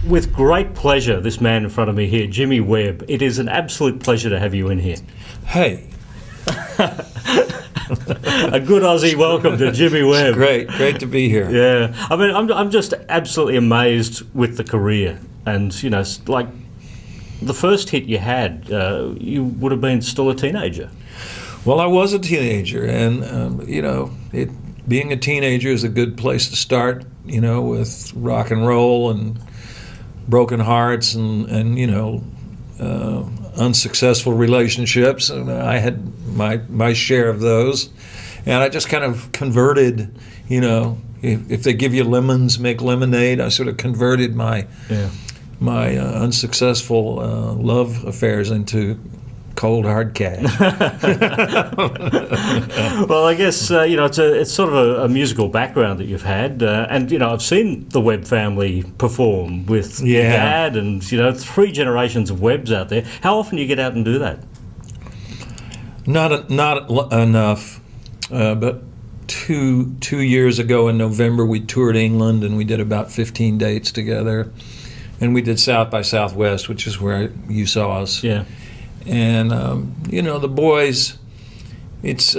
with great pleasure, this man in front of me here, Jimmy Webb. It is an absolute pleasure to have you in here. Hey. A good Aussie welcome to Jimmy Webb. Great to be here. Yeah, I mean, I'm just absolutely amazed with the career, and like the first hit you had, you would have been still a teenager. Well, I was a teenager, and being a teenager is a good place to start. With rock and roll and broken hearts and unsuccessful relationships, and I had my share of those, and I just kind of converted. If they give you lemons, make lemonade. I sort of converted my unsuccessful love affairs into cold hard cash. Well, I guess it's sort of a musical background that you've had, and I've seen the Webb family perform with your dad, and 3 generations of Webbs out there. How often do you get out and do that? Not enough, but two years ago in November we toured England and we did about 15 dates together, and we did South by Southwest, which is where you saw us. Yeah. And the boys, it's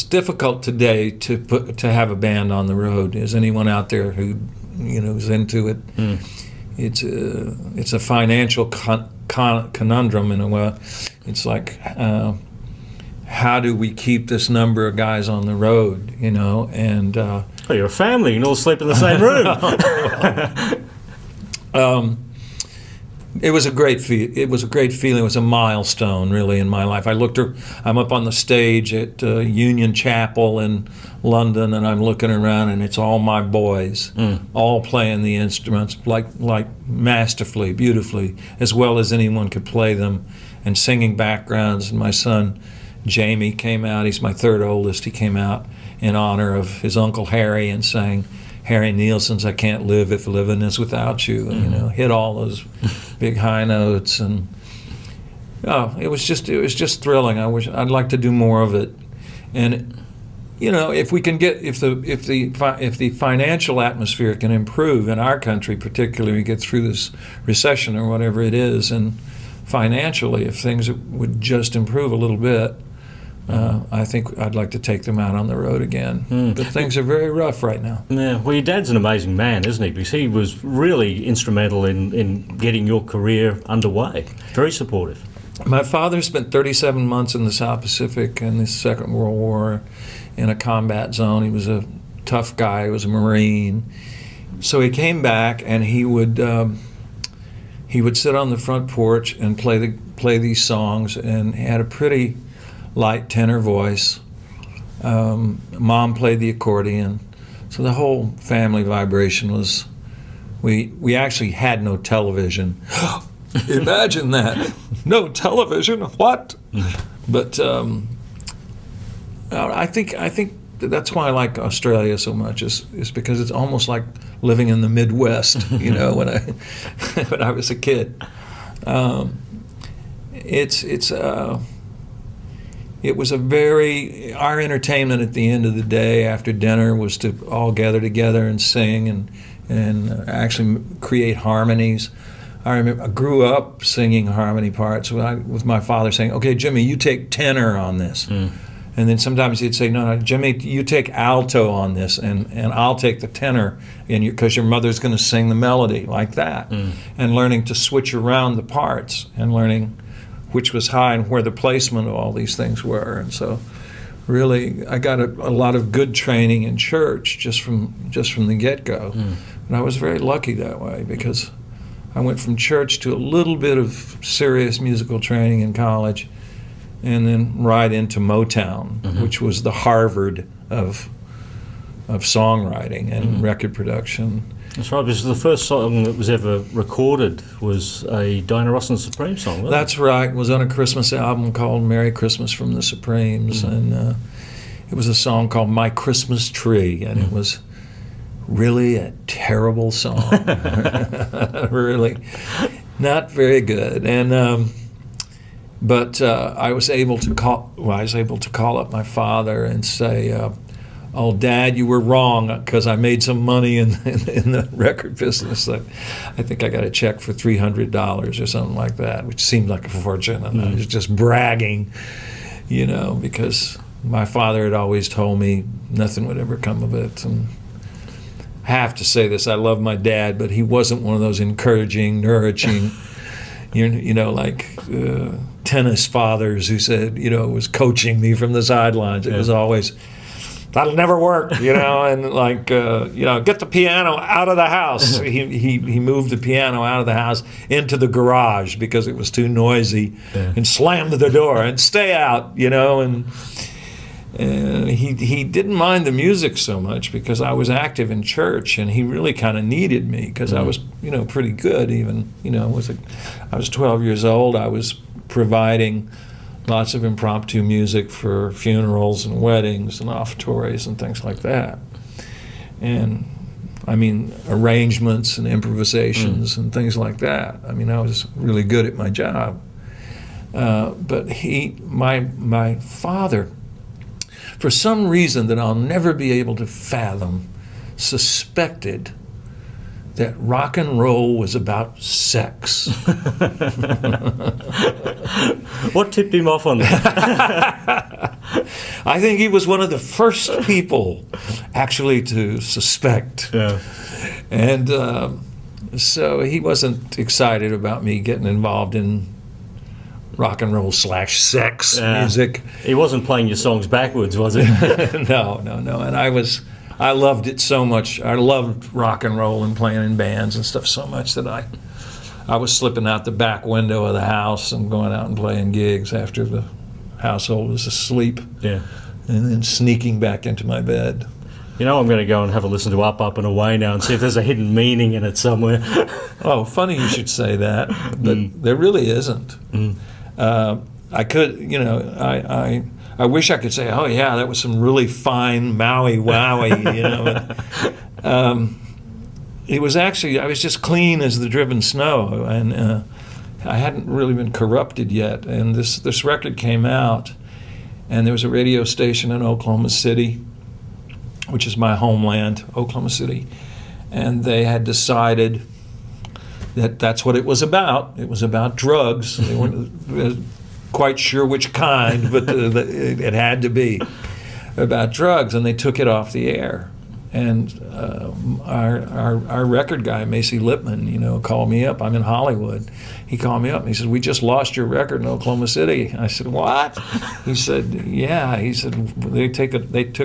difficult today to have a band on the road. Is anyone out there who is into it? It's a financial conundrum in a way. It's like how do we keep this number of guys on the road? And well, you're a family. You can all sleep in the same room. It was a great feeling. It was a milestone, really, in my life. I'm up on the stage at Union Chapel in London, and I'm looking around, and it's all my boys, all playing the instruments like masterfully, beautifully, as well as anyone could play them, and singing backgrounds. And my son Jamie came out. He's my 3rd oldest. He came out in honor of his Uncle Harry and sang Harry Nilsson's "I Can't Live If Living Is Without You," and, hit all those big high notes, and it was just thrilling. I'd like to do more of it, and if we can get if the financial atmosphere can improve in our country, particularly, we get through this recession or whatever it is, and financially, if things would just improve a little bit. I think I'd like to take them out on the road again. But things are very rough right now. Yeah. Well, your dad's an amazing man, isn't he? Because he was really instrumental in getting your career underway. Very supportive. My father spent 37 months in the South Pacific in the Second World War in a combat zone. He was a tough guy. He was a Marine. So he came back, and he would sit on the front porch and play these songs, and he had a pretty light tenor voice. Mom played the accordion, so the whole family vibration was. We actually had no television. Imagine that, no television. What? But I think that's why I like Australia so much. Is because it's almost like living in the Midwest. When I was a kid. It was our entertainment at the end of the day after dinner was to all gather together and sing and actually create harmonies. I remember I grew up singing harmony parts with my father saying, "Okay, Jimmy, you take tenor on this." And then sometimes he'd say, "No, Jimmy, you take alto on this, and I'll take the tenor, because your mother's going to sing the melody," like that. And learning to switch around the parts and learning which was high and where the placement of all these things were. And so really I got a lot of good training in church just from the get-go. And I was very lucky that way, because I went from church to a little bit of serious musical training in college, and then right into Motown, which was the Harvard of songwriting and record production. That's right, because the first song that was ever recorded was a Diana Ross and the Supremes song, wasn't it? That's right. It was on a Christmas album called Merry Christmas from the Supremes, and it was a song called My Christmas Tree, and it was really a terrible song. Really not very good. And but I was able to call up my father and say, "Oh, Dad, you were wrong because I made some money in the record business. I think I got a check for $300 or something like that," which seemed like a fortune, and I was just bragging, because my father had always told me nothing would ever come of it. And I have to say this: I love my dad, but he wasn't one of those encouraging, nourishing, tennis fathers who said, was coaching me from the sidelines. It was always, "That'll never work," and "Get the piano out of the house." He moved the piano out of the house into the garage because it was too noisy, and slammed the door and "Stay out," and he didn't mind the music so much because I was active in church, and he really kind of needed me because I was, pretty good even. I was 12 years old. I was providing lots of impromptu music for funerals and weddings and offertories and things like that. And arrangements and improvisations and things like that. I was really good at my job. But my father, for some reason that I'll never be able to fathom, suspected that rock and roll was about sex. What tipped him off on that? I think he was one of the first people actually to suspect. Yeah. And so he wasn't excited about me getting involved in rock and roll / sex music. He wasn't playing your songs backwards, was he? No. And I loved it so much. I loved rock and roll and playing in bands and stuff so much that I was slipping out the back window of the house and going out and playing gigs after the household was asleep. Yeah. And then sneaking back into my bed. I'm going to go and have a listen to Up, Up and Away now and see if there's a hidden meaning in it somewhere. Oh, funny you should say that, but there really isn't. I could, I wish I could say, "Oh yeah, that was some really fine Maui Wowie," It was actually, I was just clean as the driven snow, and I hadn't really been corrupted yet. And this record came out, and there was a radio station in Oklahoma City, which is my homeland, Oklahoma City, and they had decided that that's what it was about. It was about drugs. They weren't quite sure which kind, but it had to be about drugs, and they took it off the air. And our record guy, Macy Lipman, called me up. I'm in Hollywood. He called me up and he said, "We just lost your record in Oklahoma City." I said, "What?" He said, "Yeah." He said, they took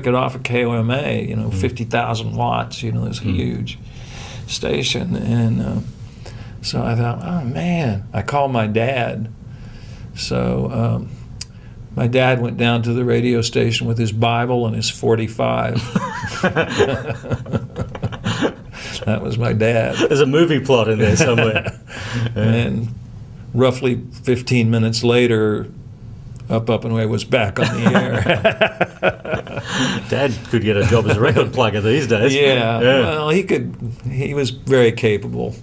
it off of KOMA, 50,000 watts, this huge station. And so I thought, oh man. I called my dad. So my dad went down to the radio station with his Bible and his 45. That was my dad. There's a movie plot in there somewhere. And roughly 15 minutes later, Up, Up and Away was back on the air. Dad could get a job as a record plugger these days. Yeah. Well, he was very capable.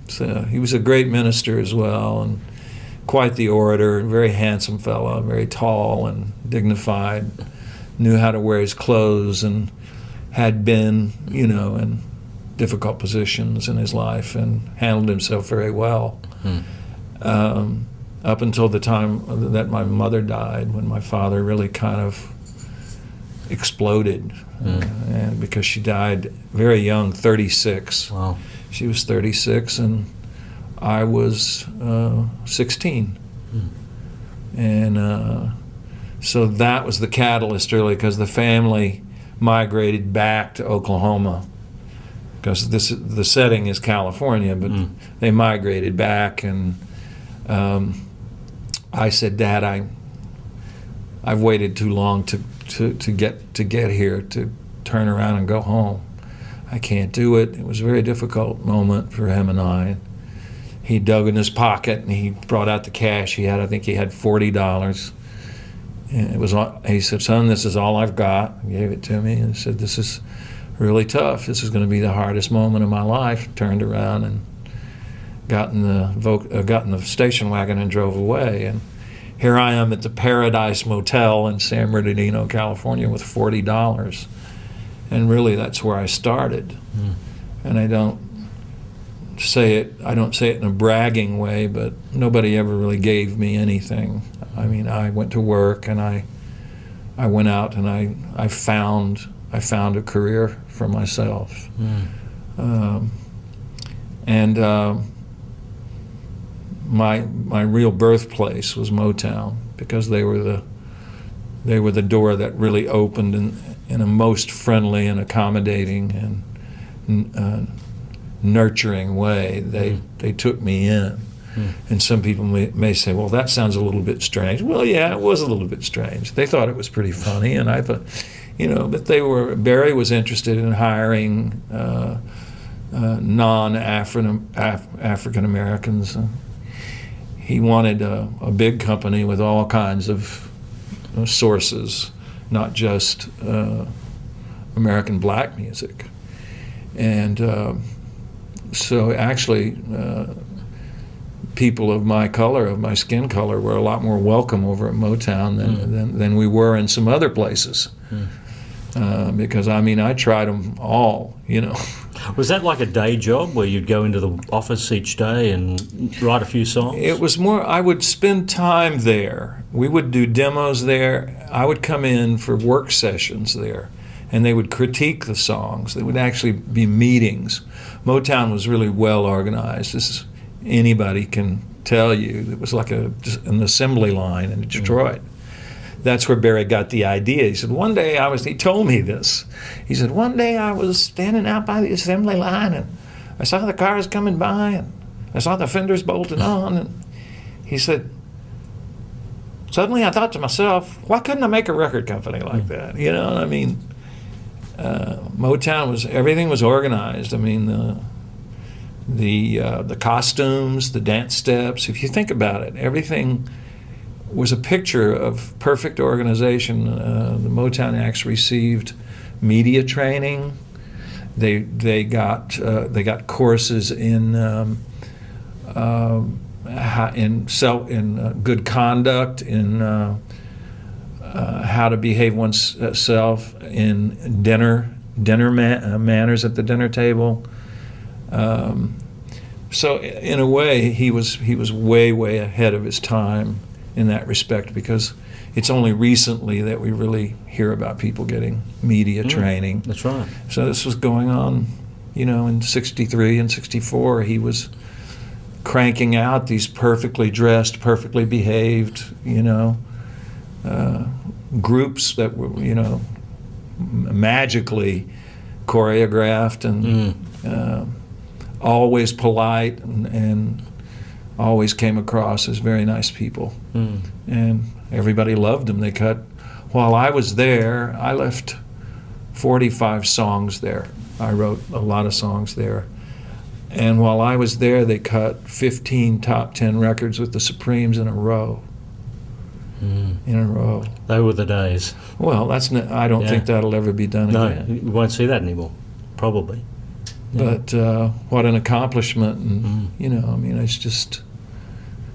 So he was a great minister as well, and quite the orator, very handsome fellow, very tall and dignified, knew how to wear his clothes, and had been, in difficult positions in his life and handled himself very well. Up until the time that my mother died, when my father really kind of exploded. And because she died very young, 36. Wow. She was 36, and I was 16. And so that was the catalyst, really, because the family migrated back to Oklahoma, because the setting is California, but they migrated back. And I said, "Dad, I've waited too long to get here, to turn around and go home. I can't do it." It was a very difficult moment for him and I. He dug in his pocket and he brought out the cash. I think he had $40. And he said, "Son, this is all I've got." He gave it to me and said, "This is really tough. This is going to be the hardest moment of my life." Turned around and got in the station wagon and drove away. And here I am at the Paradise Motel in San Bernardino, California, with $40. And really, that's where I started. And I don't say it in a bragging way, but nobody ever really gave me anything. I mean, I went to work, and I went out, and I found a career for myself. My real birthplace was Motown, because they were the door that really opened in a most friendly and accommodating and nurturing way. They took me in. And some people may say, well, that sounds a little bit strange. Well, yeah, it was a little bit strange. They thought it was pretty funny, and I thought, but Barry was interested in hiring non-African Americans. He wanted a big company with all kinds of sources, not just American black music. And so actually, people of my color, of my skin color, were a lot more welcome over at Motown than we were in some other places. Because, I mean, I tried them all, Was that like a day job where you'd go into the office each day and write a few songs? It was more, I would spend time there. We would do demos there. I would come in for work sessions there, and they would critique the songs. There would actually be meetings. Motown was really well organized. Anybody can tell you. It was like an assembly line in Detroit. That's where Barry got the idea. He said, he told me this. He said, one day I was standing out by the assembly line, and I saw the cars coming by, and I saw the fenders bolted on, and he said, suddenly I thought to myself, why couldn't I make a record company like that? I mean, Motown everything was organized. I mean, the costumes, the dance steps, if you think about it, everything was a picture of perfect organization. The Motown acts received media training. They got courses in good conduct, in how to behave oneself in manners at the dinner table. So in a way, he was way ahead of his time in that respect, because it's only recently that we really hear about people getting media training. That's right. So this was going on, in '63 and '64. He was cranking out these perfectly dressed, perfectly behaved, groups that were, magically choreographed and always polite and always came across as very nice people. And everybody loved them. While I was there, I left 45 songs there. I wrote a lot of songs there. And while I was there, they cut 15 top 10 records with the Supremes in a row. They were the days. Well, I don't think that'll ever be done again. No, you won't see that anymore, probably. Yeah. But what an accomplishment. And, I mean, it's just,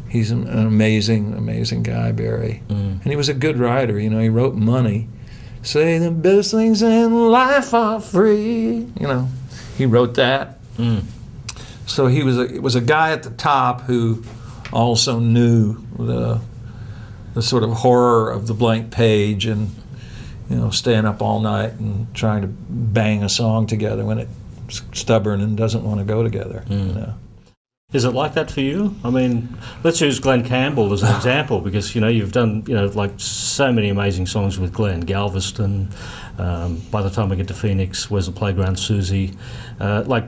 he's an amazing guy, Barry. And he was a good writer. He wrote Money. Say the best things in life are free. He wrote that. So he was a guy at the top who also knew the sort of horror of the blank page and, staying up all night and trying to bang a song together when it's stubborn and doesn't want to go together. Is it like that for you? I mean, let's use Glenn Campbell as an example, because you've done like so many amazing songs with Glenn. Galveston, By the Time We Get to Phoenix, Where's the Playground, Susie, like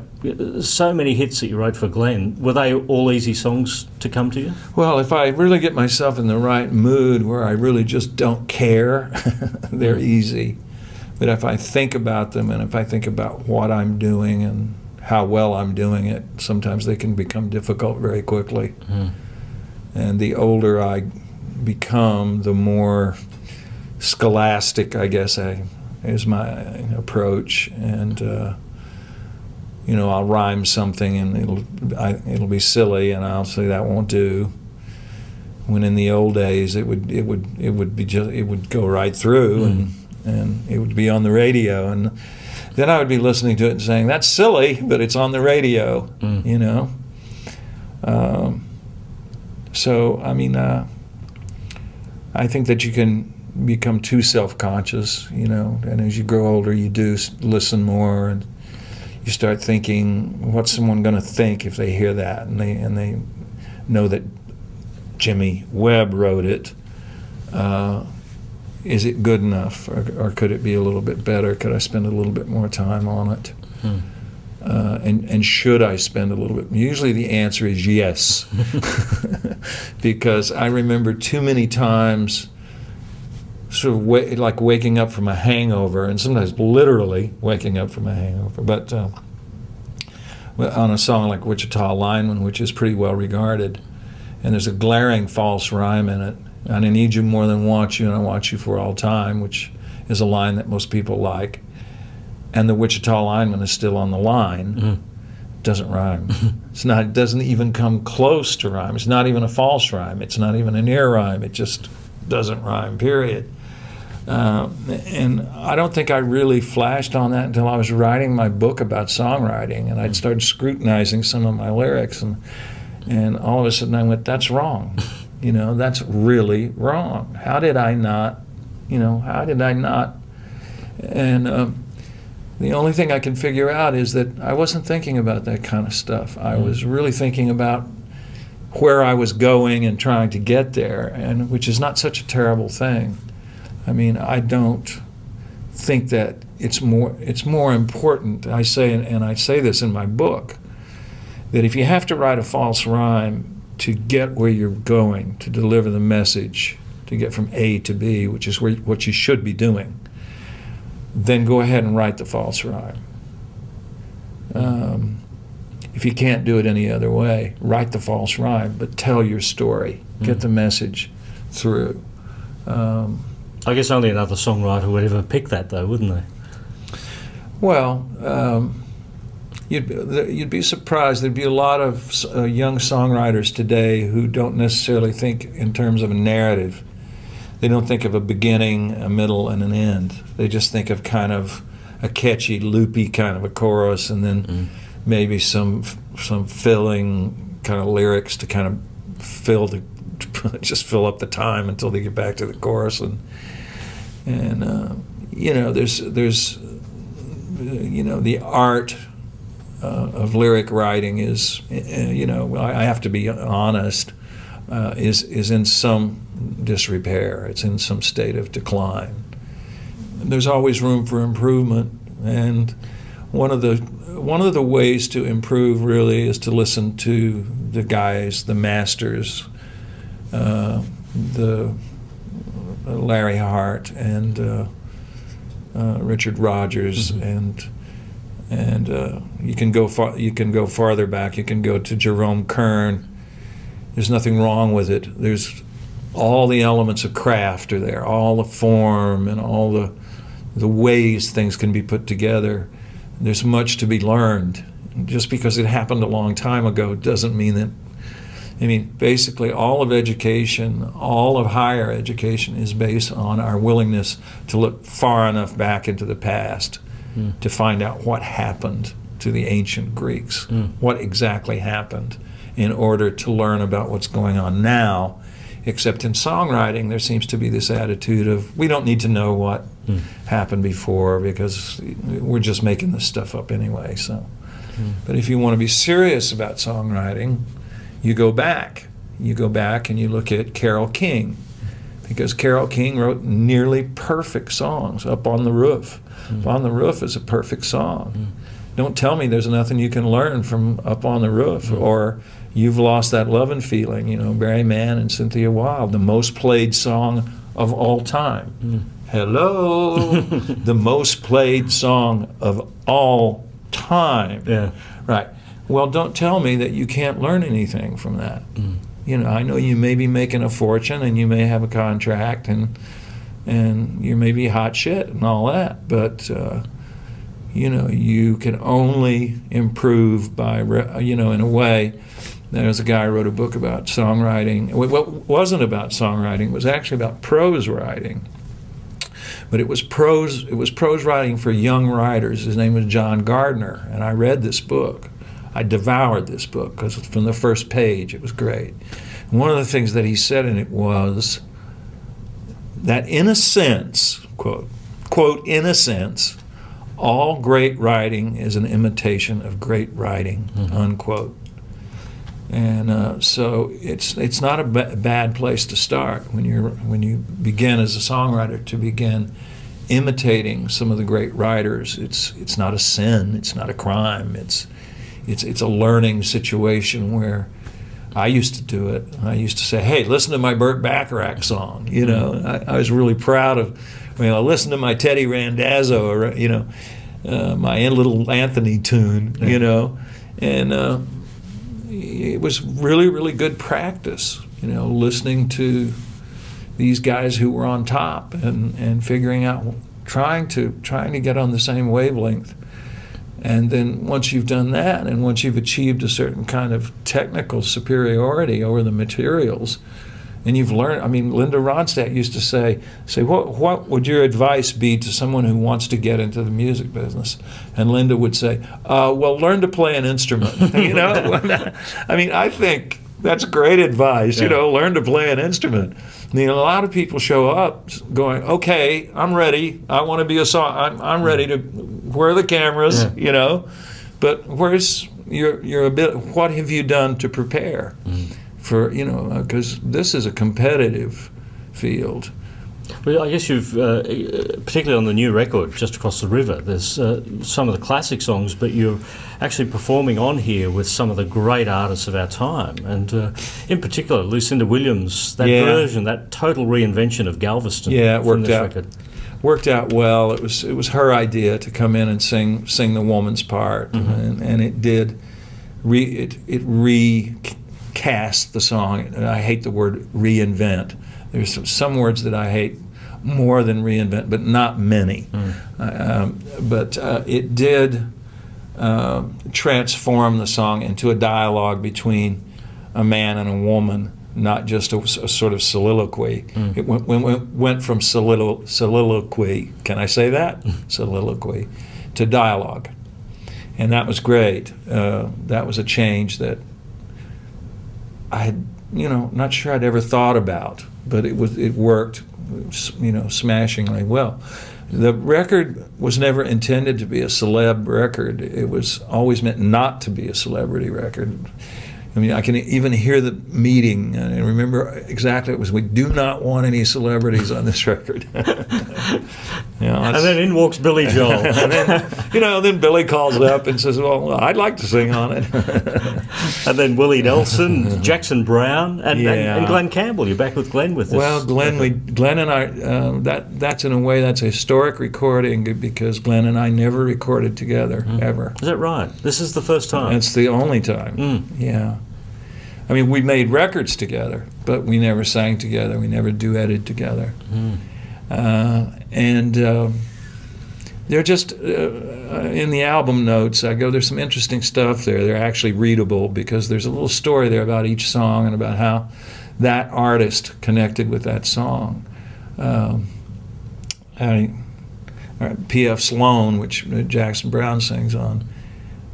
so many hits that you wrote for Glenn. Were they all easy songs to come to you? Well, if I really get myself in the right mood where I really just don't care, they're easy. But if I think about them and if I think about what I'm doing and how well I'm doing it, sometimes they can become difficult very quickly. And the older I become, the more scholastic, I guess, is my approach. And I'll rhyme something and it'll be silly, and I'll say that won't do. When in the old days it would go right through and it would be on the radio. And then I would be listening to it and saying, that's silly, but it's on the radio, you know. So, I mean, I think that you can become too self-conscious, you know, and as you grow older, you do listen more, and you start thinking, what's someone going to think if they hear that, and they know that Jimmy Webb wrote it. Is it good enough, or could it be a little bit better? Could I spend a little bit more time on it? And should I spend a little bit? Usually the answer is yes, because I remember too many times sort of like waking up from a hangover, and sometimes literally waking up from a hangover. But on a song like Wichita Lineman, which is pretty well regarded, and there's a glaring false rhyme in it. I need you more than want you, and I want you for all time, which is a line that most people like. And the Wichita Lineman is still on the line. Doesn't rhyme. It doesn't even come close to rhyme. It's not even a false rhyme. It's not even a near rhyme. It just doesn't rhyme, period. And I don't think I really flashed on that until I was writing my book about songwriting, and I'd started scrutinizing some of my lyrics, and all of a sudden I went, that's wrong. You know, that's really wrong. How did I not? And the only thing I can figure out is that I wasn't thinking about that kind of stuff. I was really thinking about where I was going and trying to get there, and which is not such a terrible thing. I mean, I don't think that it's more important. I say, and I say this in my book, that if you have to write a false rhyme to get where you're going, to deliver the message, to get from A to B, which is what you should be doing, then go ahead and write the false rhyme. If you can't do it any other way, write the false rhyme, but tell your story. Get the message through. I guess only another songwriter would ever pick that, though, wouldn't they? Well, you'd be surprised. There'd be a lot of young songwriters today who don't necessarily think in terms of a narrative. They don't think of a beginning, a middle, and an end. They just think of kind of a catchy, loopy kind of a chorus, and then maybe some filling kind of lyrics to kind of just fill up the time until they get back to the chorus. And you know, there's you know, the art of lyric writing is, you know, I have to be honest, is in some disrepair. It's in some state of decline. There's always room for improvement, and one of the ways to improve really is to listen to the guys, the masters, the Larry Hart and Richard Rodgers, and you can go farther back. You can go to Jerome Kern. There's nothing wrong with it. There's all the elements of craft are there, all the form and all the ways things can be put together. There's much to be learned. Just because it happened a long time ago doesn't mean that. I mean, basically all of education, all of higher education is based on our willingness to look far enough back into the past to find out what happened to the ancient Greeks, what exactly happened, in order to learn about what's going on now. Except in songwriting, there seems to be this attitude of, we don't need to know what happened before because we're just making this stuff up anyway. So, but if you want to be serious about songwriting, you go back. You go back and you look at Carole King, because Carole King wrote nearly perfect songs. Up on the Roof. Up on the Roof is a perfect song. Don't tell me there's nothing you can learn from Up on the Roof, or You've Lost That Lovin' Feeling, you know, Barry Mann and Cynthia Wilde, the most played song of all time. Hello, the most played song of all time. Yeah. Right. Well, don't tell me that you can't learn anything from that. You know, I know you may be making a fortune and you may have a contract and you may be hot shit and all that, but you know, you can only improve by, you know, in a way. There was a guy who wrote a book about songwriting. What wasn't about songwriting, it was actually about prose writing. but it was prose. It was prose writing for young writers. His name was John Gardner, and I read this book. I devoured this book because from the first page it was great. And one of the things that he said in it was that, in a sense, quote, in a sense, all great writing is an imitation of great writing, unquote. And so it's not a bad place to start when you begin as a songwriter to begin imitating some of the great writers. It's not a sin. It's not a crime. It's a learning situation where I used to do it. I used to say, "Hey, listen to my Burt Bacharach song." You know, I was really proud of. Listen to my Teddy Randazzo, or my little Anthony tune. You know, and it was really, really good practice. Listening to these guys who were on top and figuring out, trying to get on the same wavelength. And then once you've done that, and once you've achieved a certain kind of technical superiority over the materials, and you've learned, Linda Ronstadt used to say, what would your advice be to someone who wants to get into the music business? And Linda would say, well, learn to play an instrument. I think that's great advice, learn to play an instrument. A lot of people show up going, okay, I'm ready. I want to be a song. I'm ready to. Where are the cameras? But where's your ability? What have you done to prepare for? Because this is a competitive field. Well, I guess you've, particularly on the new record, Just Across the River, there's some of the classic songs, but you're actually performing on here with some of the great artists of our time. And in particular, Lucinda Williams, that version, that total reinvention of Galveston. Yeah, it worked out. Worked out well. It was her idea to come in and sing the woman's part, and it did. It recast the song. And I hate the word reinvent. There's some words that I hate more than reinvent, but not many. But it did transform the song into a dialogue between a man and a woman, not just a sort of soliloquy. It went from soliloquy, can I say that? Soliloquy, to dialogue. And that was great. That was a change that I had, not sure I'd ever thought about, but it worked, smashingly well. The record was never intended to be a celeb record. It was always meant not to be a celebrity record. I can even hear the meeting and remember exactly it was. We do not want any celebrities on this record. And then in walks Billy Joel. And then Billy calls up and says, "Well, I'd like to sing on it." And then Willie Nelson, Jackson Brown, and Glenn Campbell. You're back with Glenn with this. Well, Glenn and I. That's in a way that's a historic recording because Glenn and I never recorded together ever. Is that right? This is the first time. It's the only time. Yeah. We made records together, but we never sang together. We never duetted together. And they're just, in the album notes, there's some interesting stuff there. They're actually readable because there's a little story there about each song and about how that artist connected with that song. P.F. Sloan, which Jackson Brown sings on,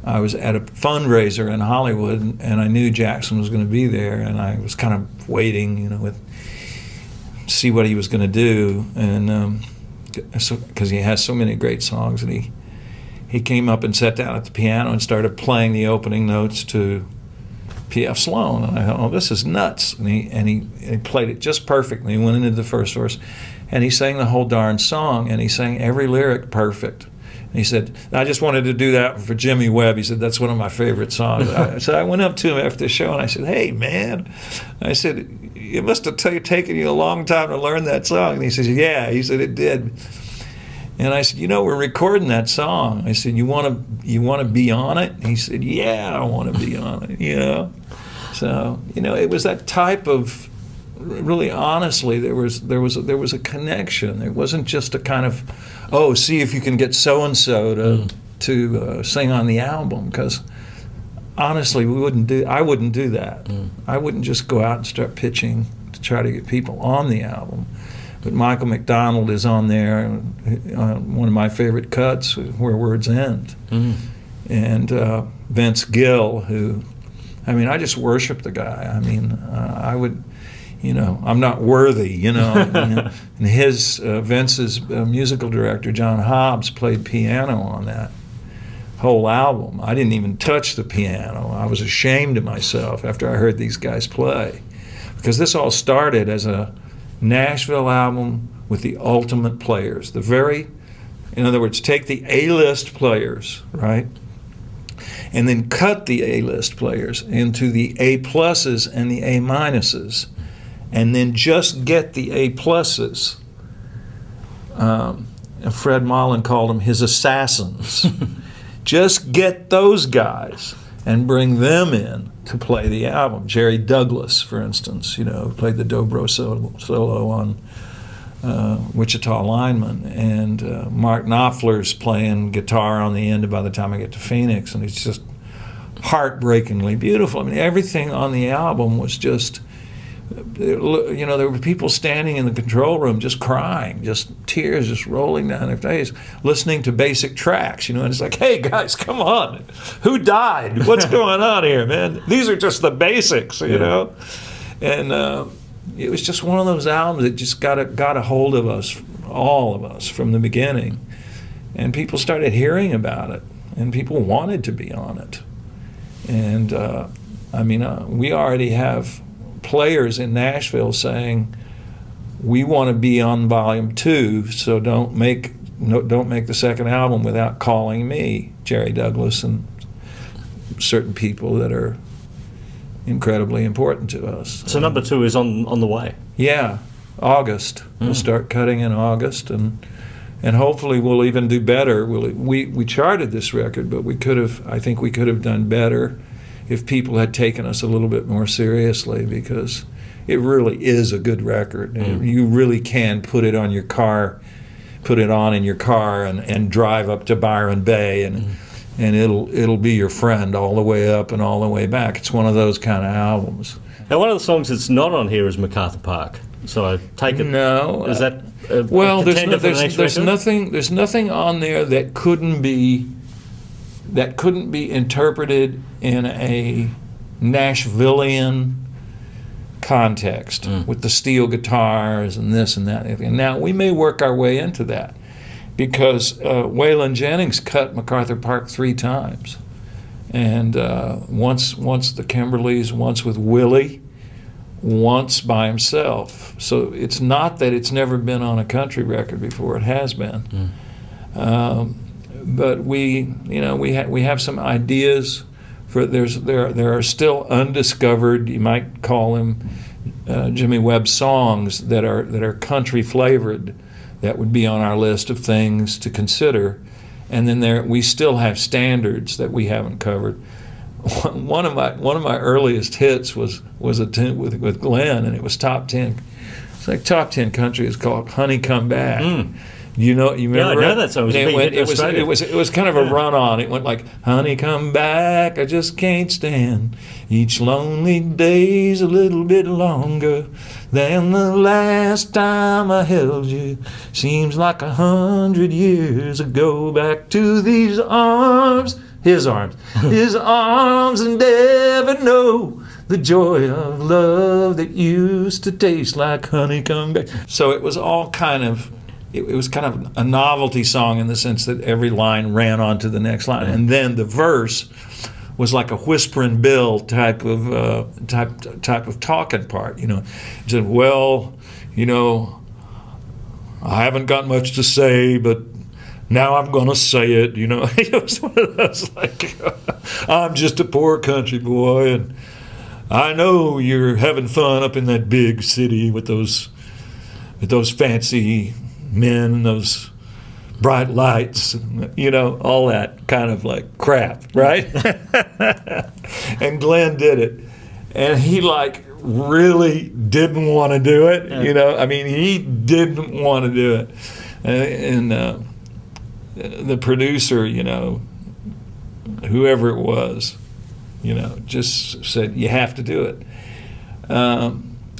I was at a fundraiser in Hollywood, and I knew Jackson was going to be there, and I was kind of waiting, see what he was going to do, and because he has so many great songs, and he came up and sat down at the piano and started playing the opening notes to P.F. Sloan, and I thought, oh, this is nuts, and he played it just perfectly. He went into the first verse, and he sang the whole darn song, and he sang every lyric perfect. He said, I just wanted to do that for Jimmy Webb. He said, that's one of my favorite songs. So I went up to him after the show and I said, hey, man. I said, it must have taken you a long time to learn that song. And he says, yeah. He said, it did. And I said, we're recording that song. I said, you want to be on it? And he said, yeah, I want to be on it, So, it was that type of, really honestly, there was a connection. It wasn't just a kind of, see if you can get so-and-so to sing on the album, because honestly, I wouldn't do that. I wouldn't just go out and start pitching to try to get people on the album. But Michael McDonald is on there, one of my favorite cuts, Where Words End. And Vince Gill, who, I mean, I just worship the guy. I mean, I would, I'm not worthy, And Vince's musical director, John Hobbs, played piano on that whole album. I didn't even touch the piano. I was ashamed of myself after I heard these guys play. Because this all started as a Nashville album with the ultimate players. In other words, take the A-list players, right? And then cut the A-list players into the A-pluses and the A-minuses. And then just get the A-pluses. Fred Mullen called them his assassins. Just get those guys and bring them in to play the album. Jerry Douglas, for instance, who played the dobro solo on Wichita Lineman, and Mark Knopfler's playing guitar on the end by the time I get to Phoenix, and it's just heartbreakingly beautiful. I mean, everything on the album was just, there were people standing in the control room just crying, just tears just rolling down their face, listening to basic tracks, and it's like, hey guys, come on, who died? What's going on here, man? These are just the basics, And it was just one of those albums that just got a hold of us, all of us, from the beginning. And people started hearing about it, and people wanted to be on it. And we already have players in Nashville saying, we want to be on volume 2, so don't make the second album without calling me, Jerry Douglas, and certain people that are incredibly important to us. So number 2 is on the way. Yeah, August. We'll start cutting in August, and hopefully we'll even do better. We charted this record, but I think we could have done better if people had taken us a little bit more seriously, because it really is a good record. You really can put it on in your car and drive up to Byron Bay, and it'll be your friend all the way up and all the way back. It's one of those kind of albums. Now, one of the songs that's not on here is MacArthur Park. So I take it. No. Is that there's nothing on there that couldn't be interpreted in a Nashvilleian context with the steel guitars and this and that. And now we may work our way into that, because Waylon Jennings cut MacArthur Park 3 times, and once the Kimberleys, once with Willie, once by himself. So it's not that it's never been on a country record before; it has been. But we have some ideas for there are still undiscovered, you might call them Jimmy Webb songs that are country flavored, that would be on our list of things to consider. And then we still have standards that we haven't covered. One of my earliest hits was a tune with Glenn, and it was top 10. It's like top 10 country. It's called "Honey Come Back." You remember? Yeah, I know that song. It was kind of a run on. It went like, "Honey, come back, I just can't stand. Each lonely day's a little bit longer than the last time I held you. Seems like 100 years ago. Back to these arms, his arms, and never know the joy of love that used to taste like honey come back." So it was all kind of. It was kind of a novelty song in the sense that every line ran on to the next line, and then the verse was like a whispering Bill type of talking part. It said, "Well, I haven't got much to say, but now I'm gonna say it." It was one of those like, "I'm just a poor country boy, and I know you're having fun up in that big city with those fancy men and those bright lights, all that kind of like crap, right?" And Glenn did it, and he really didn't want to do it. He didn't want to do it, and the producer, whoever it was, just said, "You have to do it."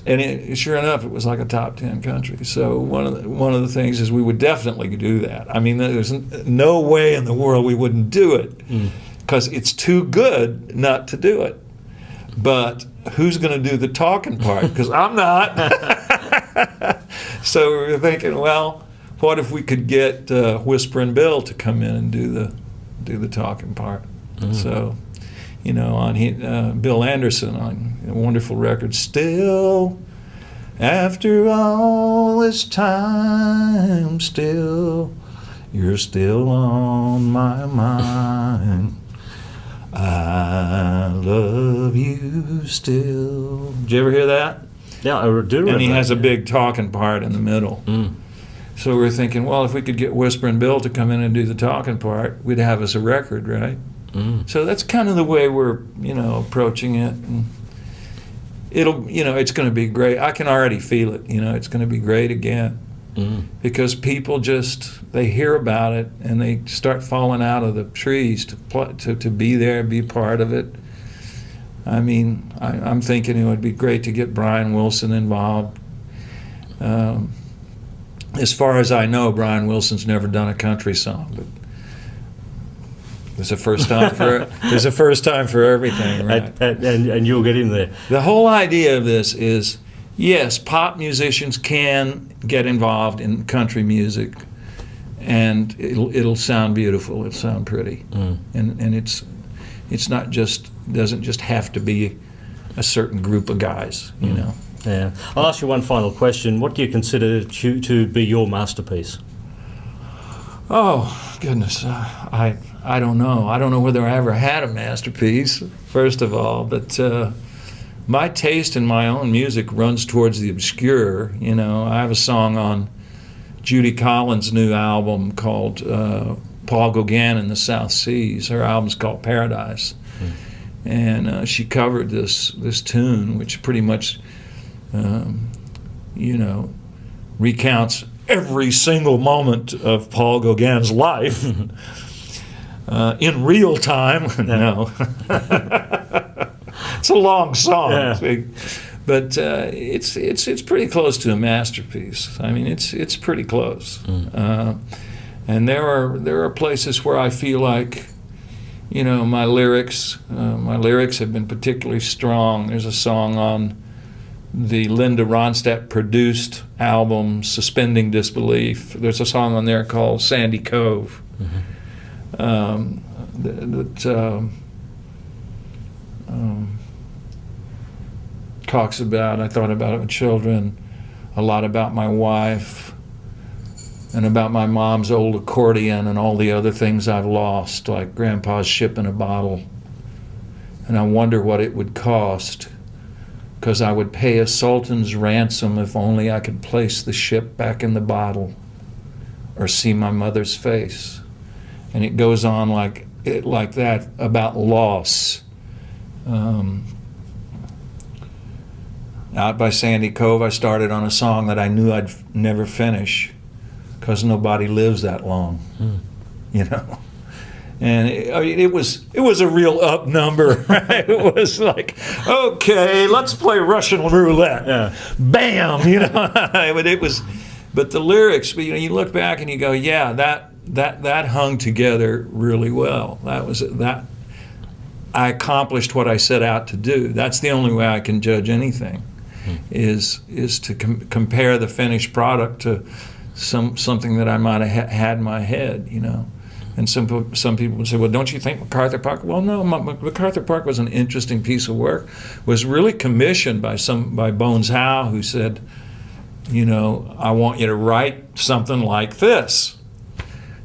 And sure enough, it was like a top 10 country. So one of the things is we would definitely do that. I mean, there's no way in the world we wouldn't do it, because it's too good not to do it. But who's going to do the talking part? Because I'm not. So we were thinking, well, what if we could get Whisperin' Bill to come in and do the talking part? So, you know, on Bill Anderson on a wonderful record, Still, after all this time, still, you're still on my mind. I love you still. Did you ever hear that? Yeah, I do remember. And he has a big talking part in the middle. So we're thinking, well, if we could get Whisperin' Bill to come in and do the talking part, we'd have us a record, right? So that's kind of the way we're, you know, approaching it. And it'll, you know, it's going to be great. I can already feel it. You know, it's going to be great again. Because people just, they hear about it and they start falling out of the trees to be there, be part of it. I mean, I'm thinking it would be great to get Brian Wilson involved. As far as I know, Brian Wilson's never done a country song, but there's a first time for everything, right? And you'll get in there. The whole idea of this is, yes, pop musicians can get involved in country music, and it'll sound beautiful. It'll sound pretty, and it's not just, doesn't just have to be a certain group of guys, you know. Yeah. I'll ask you one final question. What do you consider to be your masterpiece? Oh goodness, I don't know. I don't know whether I ever had a masterpiece, first of all, but my taste in my own music runs towards the obscure. You know, I have a song on Judy Collins' new album called Paul Gauguin and the South Seas. Her album's called Paradise. And she covered this tune, which pretty much, you know, recounts every single moment of Paul Gauguin's life in real time. No. It's a long song, but it's pretty close to a masterpiece. I mean, it's pretty close. And there are places where I feel like, you know, my lyrics have been particularly strong. There's a song on the Linda Ronstadt produced album Suspending Disbelief. There's a song on there called Sandy Cove. Talks about, I thought about it with children, a lot about my wife, and about my mom's old accordion and all the other things I've lost, like Grandpa's ship in a bottle. And I wonder what it would cost, because I would pay a sultan's ransom if only I could place the ship back in the bottle or see my mother's face. And it goes on like that about loss. Out by Sandy Cove, I started on a song that I knew I'd never finish, because nobody lives that long, you know. And it was a real up number, right? It was like, okay, let's play Russian roulette. Yeah. Bam, you know. But the lyrics, you know, you look back and you go, yeah, that hung together really well. That I accomplished what I set out to do. That's the only way I can judge anything, is to compare the finished product to something that I might have had in my head, you know. And some people would say, well, don't you think MacArthur Park? Well, no, MacArthur Park was an interesting piece of work. Was really commissioned by Bones Howe, who said, you know, I want you to write something like this.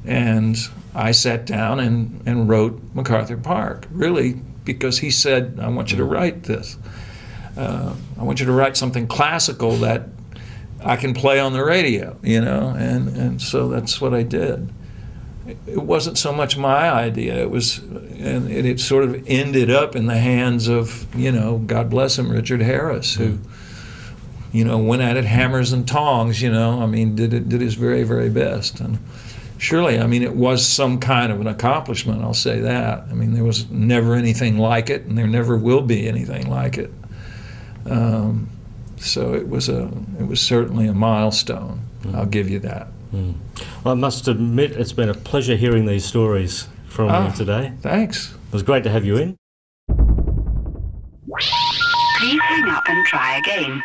And I sat down and wrote MacArthur Park, really, because he said, I want you to write this. I want you to write something classical that I can play on the radio, you know, and so that's what I did. It wasn't so much my idea. It sort of ended up in the hands of, you know, God bless him, Richard Harris, who, you know, went at it hammers and tongs, you know. I mean, did his very, very best. And surely, I mean, it was some kind of an accomplishment, I'll say that. I mean, there was never anything like it, and there never will be anything like it. So it was certainly a milestone. I'll give you that. Well, I must admit, it's been a pleasure hearing these stories from you today. Thanks. It was great to have you in. Please hang up and try again.